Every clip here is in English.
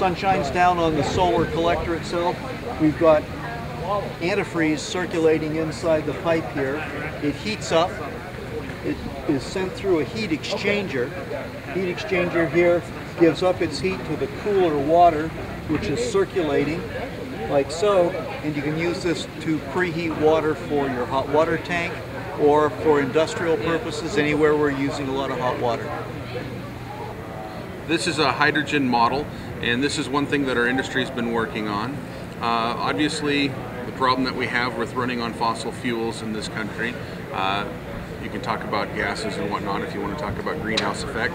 sun shines down on the solar collector itself, we've got antifreeze circulating inside the pipe here. It heats up. It is sent through a heat exchanger. Heat exchanger here gives up its heat to the cooler water, which is circulating like so, and you can use this to preheat water for your hot water tank or for industrial purposes, anywhere we're using a lot of hot water. This is a hydrogen model, and this is one thing that our industry has been working on. Obviously, the problem that we have with running on fossil fuels in this country, you can talk about gases and whatnot if you want to talk about greenhouse effect.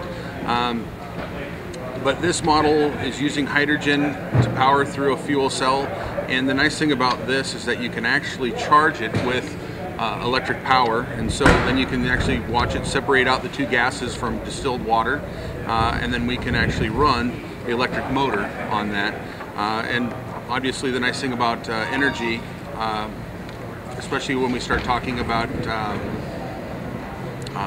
But this model is using hydrogen to power through a fuel cell, and the nice thing about this is that you can actually charge it with electric power, and so then you can actually watch it separate out the two gases from distilled water, and then we can actually run the electric motor on that. And obviously the nice thing about energy, especially when we start talking about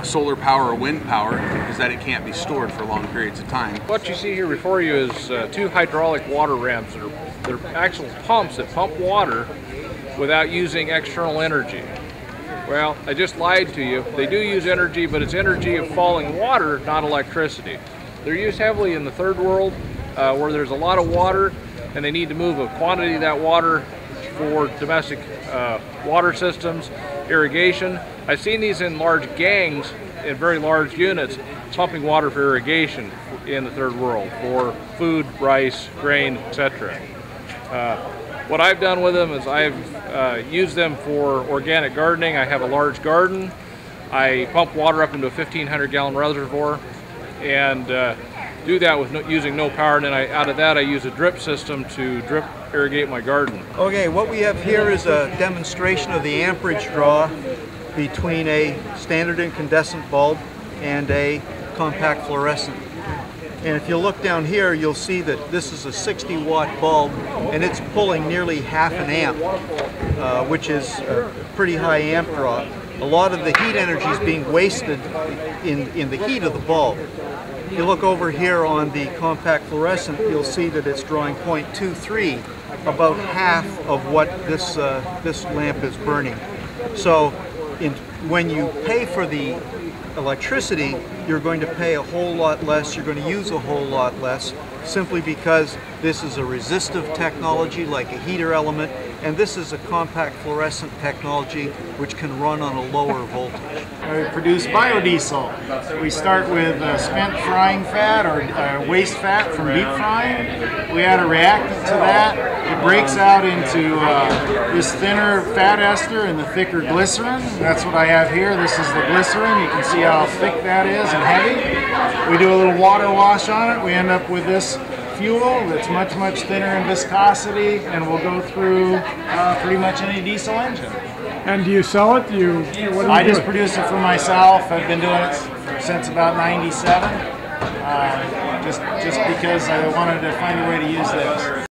solar power or wind power, is that it can't be stored for long periods of time. What you see here before you is two hydraulic water rams. They're actual pumps that pump water without using external energy. Well, I just lied to you. They do use energy, but it's energy of falling water, not electricity. They're used heavily in the third world where there's a lot of water and they need to move a quantity of that water for domestic water systems, irrigation. I've seen these in large gangs, in very large units, pumping water for irrigation in the third world for food, rice, grain, etc. What I've done with them is I've used them for organic gardening. I have a large garden. I pump water up into a 1,500 gallon reservoir and do that with using no power, and then out of that I use a drip system to drip irrigate my garden. Okay, what we have here is a demonstration of the amperage draw between a standard incandescent bulb and a compact fluorescent. And if you look down here, you'll see that this is a 60-watt bulb, and it's pulling nearly half an amp, which is a pretty high amp draw. A lot of the heat energy is being wasted in the heat of the bulb. If you look over here on the compact fluorescent, you'll see that it's drawing 0.23, about half of what this lamp is burning. So when you pay for the electricity, you're going to pay a whole lot less, you're going to use a whole lot less, simply because this is a resistive technology like a heater element, and this is a compact fluorescent technology which can run on a lower voltage. We produce biodiesel. We start with spent frying fat or waste fat from deep frying. We add a reactant to that. It breaks out into this thinner fat ester and the thicker glycerin. That's what I have here. This is the glycerin. You can see how thick that is and heavy. We do a little water wash on it. We end up with this fuel that's much, much thinner in viscosity, and will go through pretty much any diesel engine. And do you sell it? I just produce it for myself. I've been doing it since about '97, just because I wanted to find a way to use this.